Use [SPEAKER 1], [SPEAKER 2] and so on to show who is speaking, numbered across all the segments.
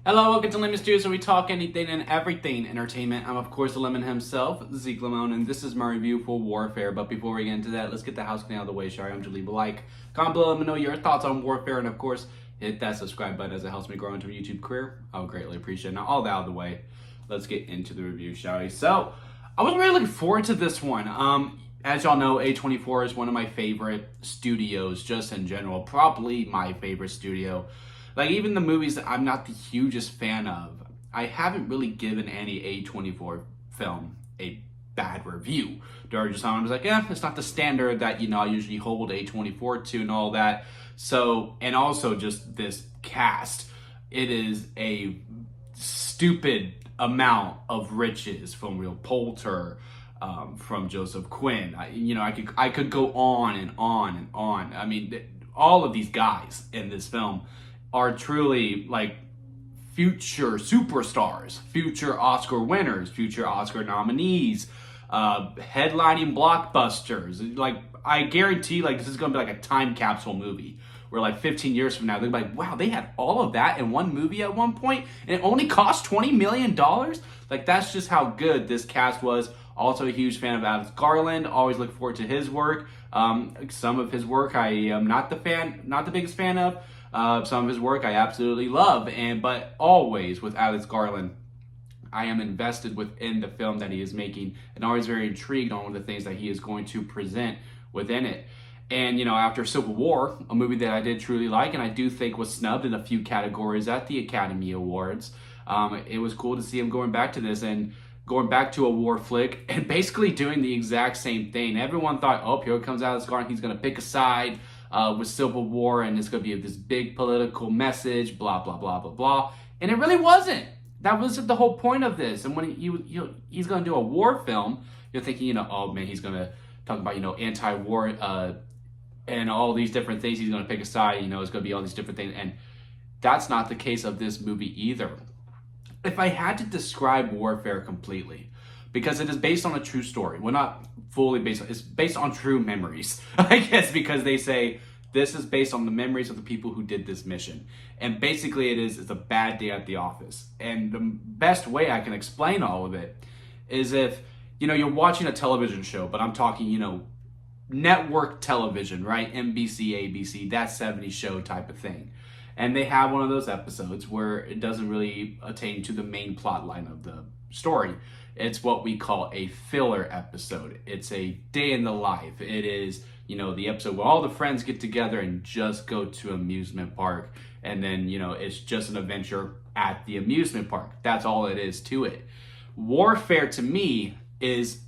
[SPEAKER 1] Hello, welcome to Lemon Studios, where we talk anything and everything entertainment. I'm, of course, the Lemon himself, Zeke Lemon, and this is my review for Warfare. But before we get into that, let's get the house clean out of the way. Shari, I'm to leave a like, comment below, let me know your thoughts on Warfare, and of course, hit that subscribe button as it helps me grow into a YouTube career. I would greatly appreciate it. Now, all that out of the way, let's get into the review, shall we? So, I was really looking forward to this one. As y'all know, A24 is one of my favorite studios, just in general. Probably my favorite studio. Like, even the movies that I'm not the hugest fan of, I haven't really given any A24 film a bad review. During just I was like, it's not the standard that, I usually hold A24 to and all that. So, and also just this cast. It is a stupid amount of riches from Will Poulter, from Joseph Quinn. I could go on and on and on. I mean, all of these guys in this film are truly like future superstars, future Oscar winners, future Oscar nominees, headlining blockbusters. Like, I guarantee, like, this is going to be like a time capsule movie where, like, 15 years from now, they're like, wow, they had all of that in one movie at one point, and it only cost $20 million? Like, that's just how good this cast was. Also a huge fan of Alex Garland. Always look forward to his work. Some of his work I am not the biggest fan of. Some of his work I absolutely love, but always with Alex Garland, I am invested within the film that he is making, and always very intrigued on the things that he is going to present within it. And after Civil War, a movie that I did truly like, and I do think was snubbed in a few categories at the Academy Awards, it was cool to see him going back to this and going back to a war flick and basically doing the exact same thing. Everyone thought, oh, here comes Alex Garland, he's going to pick a side with Civil War, and it's going to be this big political message, blah, blah, blah, blah, blah. And it really wasn't. That wasn't the whole point of this. And when he's going to do a war film, you're thinking, oh, man, he's going to talk about, anti-war and all these different things. He's going to pick a side, it's going to be all these different things. And that's not the case of this movie either. If I had to describe Warfare completely, because it is based on a true story. Well, not fully based on, it's based on true memories, I guess, because they say this is based on the memories of the people who did this mission. And basically it's a bad day at the office. And the best way I can explain all of it is if, you're watching a television show, but I'm talking, network television, right? NBC, ABC, that 70s show type of thing. And they have one of those episodes where it doesn't really attain to the main plot line of the story. It's what we call a filler episode. It's a day in the life. It is, the episode where all the friends get together and just go to amusement park. And then, it's just an adventure at the amusement park. That's all it is to it. Warfare, to me, is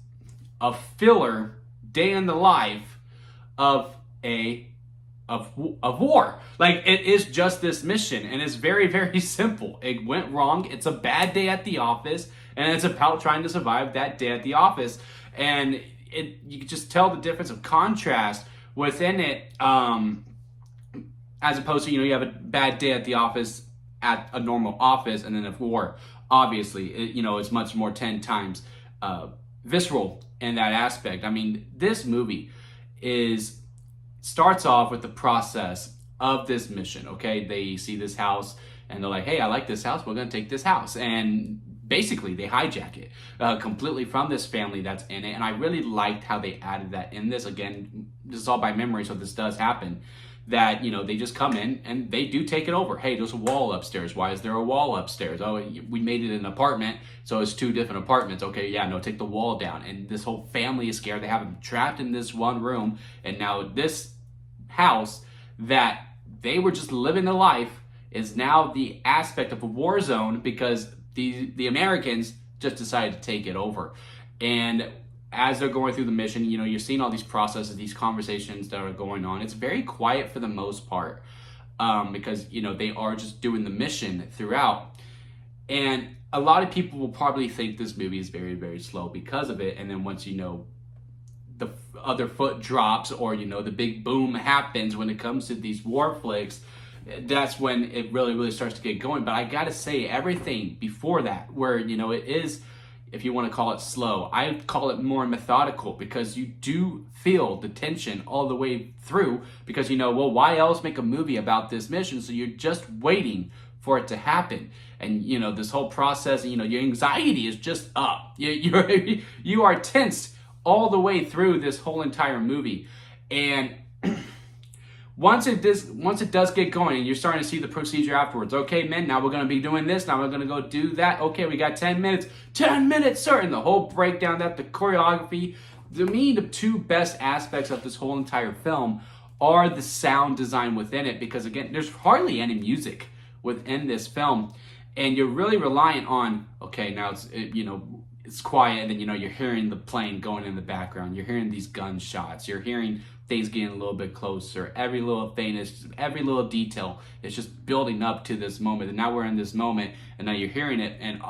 [SPEAKER 1] a filler day in the life of war. Like, it is just this mission, and it's very, very simple. It went wrong. It's a bad day at the office, and it's about trying to survive that day at the office. And you can just tell the difference of contrast within it, as opposed to, you have a bad day at the office at a normal office, and then a war. Obviously, it's much more 10 times visceral in that aspect. I mean, this movie starts off with the process of this mission, okay? They see this house, and they're like, hey, I like this house, we're gonna take this house. And basically, they hijack it completely from this family that's in it. And I really liked how they added that in this. Again, this is all by memory, so this does happen. That, they just come in and they do take it over. Hey, there's a wall upstairs. Why is there a wall upstairs? Oh, we made it an apartment, so it's 2 different apartments. Okay, yeah, no, take the wall down. And this whole family is scared. They have them trapped in this one room. And now this house that they were just living a life is now the aspect of a war zone because the Americans just decided to take it over. And as they're going through the mission, you're seeing all these processes, these conversations that are going on. It's very quiet for the most part because, they are just doing the mission throughout. And a lot of people will probably think this movie is very, very slow because of it. And then once, the other foot drops or, the big boom happens when it comes to these war flicks, that's when it really, really starts to get going. But I got to say, everything before that, where, it is, if you want to call it slow, I call it more methodical because you do feel the tension all the way through because, well, why else make a movie about this mission? So you're just waiting for it to happen. And you know, this whole process, you know, your anxiety is just up. You are tense all the way through this whole entire movie. And once it does get going and you're starting to see the procedure afterwards, okay, men, now we're going to be doing this, now we're going to go do that. Okay, we got 10 minutes. 10 minutes, sir. And the whole breakdown, that the choreography. To me, the two best aspects of this whole entire film are the sound design within it, because again, there's hardly any music within this film, and you're really reliant on, okay, now it's quiet, and then, you know, you're hearing the plane going in the background, you're hearing these gunshots, you're hearing things getting a little bit closer, every little thing is, every little detail is just building up to this moment. And now we're in this moment, and now you're hearing it. And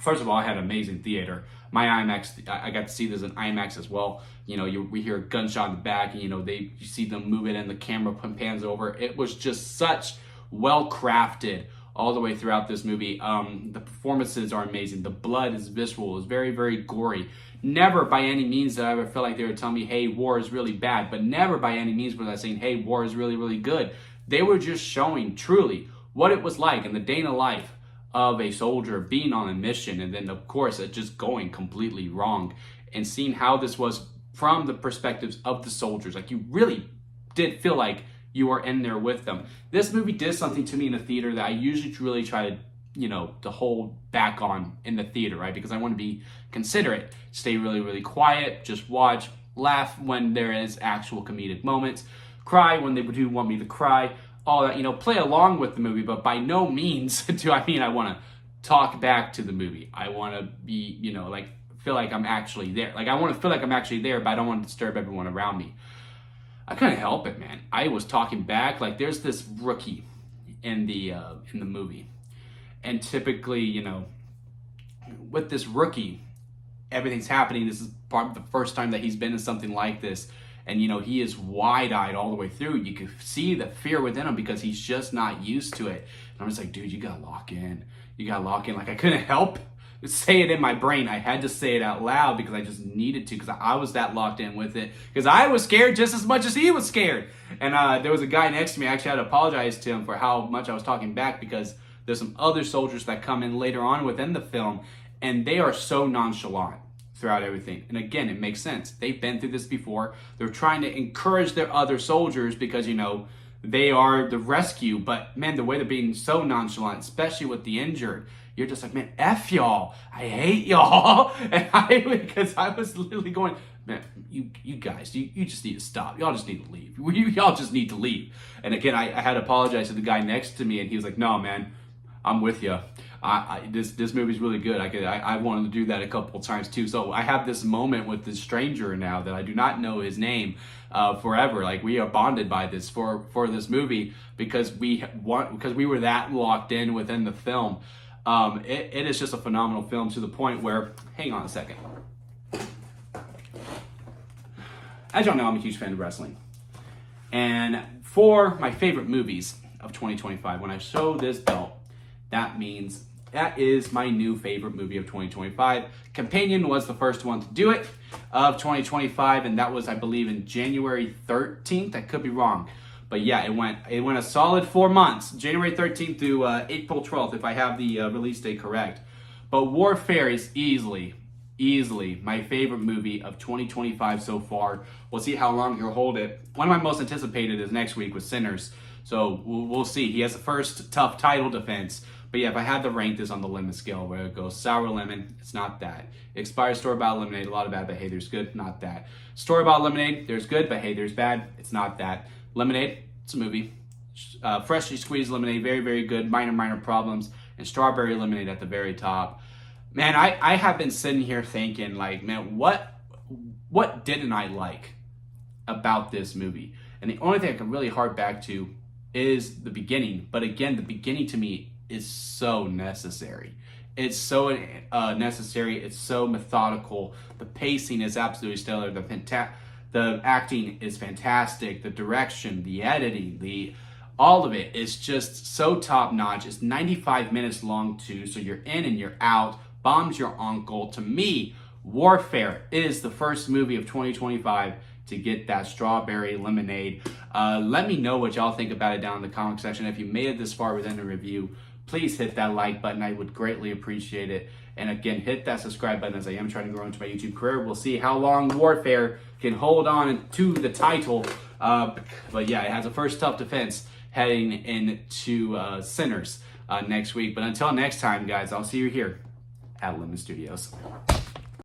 [SPEAKER 1] first of all, I had amazing theater. My IMAX, I got to see this in IMAX as well. You know, we hear a gunshot in the back, and you know, you see them move it, and the camera pans over. It was just such well crafted all the way throughout this movie. The performances are amazing. The blood is visceral. It's very, very gory. Never by any means did I ever feel like they were telling me, hey, war is really bad. But never by any means was I saying, hey, war is really, really good. They were just showing truly what it was like in the day in the life of a soldier being on a mission. And then, of course, it just going completely wrong. And seeing how this was from the perspectives of the soldiers. Like, you really did feel like you were in there with them. This movie did something to me in the theater that I usually really try to, you know, to hold back on in the theater, right? Because I want to be considerate, stay really, really quiet, just watch, laugh when there is actual comedic moments, cry when they do want me to cry, all that, you know, play along with the movie, but by no means do I mean I want to talk back to the movie. I want to be, you know, like, feel like I'm actually there. Like, I want to feel like I'm actually there, but I don't want to disturb everyone around me. I couldn't help it, man. I was talking back. Like, there's this rookie in the movie, and typically, you know, with this rookie, everything's happening. This is probably the first time that he's been in something like this, and you know, he is wide-eyed all the way through. You can see the fear within him because he's just not used to it. And I'm just like, dude, you gotta lock in. You gotta lock in. Like, I couldn't help say it in my brain. I had to say it out loud because I just needed to, because I was that locked in with it, because I was scared just as much as he was scared. And there was a guy next to me. I actually had to apologize to him for how much I was talking back, because there's some other soldiers that come in later on within the film, and they are so nonchalant throughout everything. And again, it makes sense. They've been through this before. They're trying to encourage their other soldiers because, you know, they are the rescue. But man, the way they're being so nonchalant, especially with the injured, you're just like, man, F y'all. I hate y'all. And because I was literally going, man, you guys, you just need to stop. Y'all just need to leave. Y'all just need to leave. And again, I had to apologize to the guy next to me, and he was like, no, man, I'm with you. This movie's really good. I wanted to do that a couple of times too. So I have this moment with this stranger now that I do not know his name forever. Like, we are bonded by this for this movie because we were that locked in within the film. It is just a phenomenal film, to the point where, hang on a second. As y'all know, I'm a huge fan of wrestling. And for my favorite movies of 2025, when I show this belt, that means that is my new favorite movie of 2025. Companion was the first one to do it of 2025, and that was, I believe, in January 13th. I could be wrong. But yeah, it went a solid 4 months, January 13th through April 12th, if I have the release date correct. But Warfare is easily my favorite movie of 2025 so far. We'll see how long he'll hold it. One of my most anticipated is next week with Sinners. So we'll see. He has the first tough title defense. But yeah, if I had to rank this on the lemon scale, where it goes sour lemon, it's not that. Expired store-bought lemonade, a lot of bad, but hey, there's good, not that. Store-bought lemonade, there's good, but hey, there's bad, it's not that. Lemonade, it's a movie. Freshly squeezed lemonade, very, very good. Minor problems. And strawberry lemonade at the very top. Man, I have been sitting here thinking, like, man, what didn't I like about this movie? And the only thing I can really harp back to is the beginning. But again, the beginning to me is so necessary. It's so necessary. It's so methodical. The pacing is absolutely stellar. The acting is fantastic. The direction, the editing, all of it is just so top notch. It's 95 minutes long too, so you're in and you're out. Bomb's your uncle. To me, Warfare is the first movie of 2025 to get that strawberry lemonade. Let me know what y'all think about it down in the comment section. If you made it this far within the review, please hit that like button. I would greatly appreciate it. And again, hit that subscribe button as I am trying to grow into my YouTube career. We'll see how long Warfare can hold on to the title. But yeah, it has a first tough defense heading into Sinners next week. But until next time, guys, I'll see you here at Lemon Studios.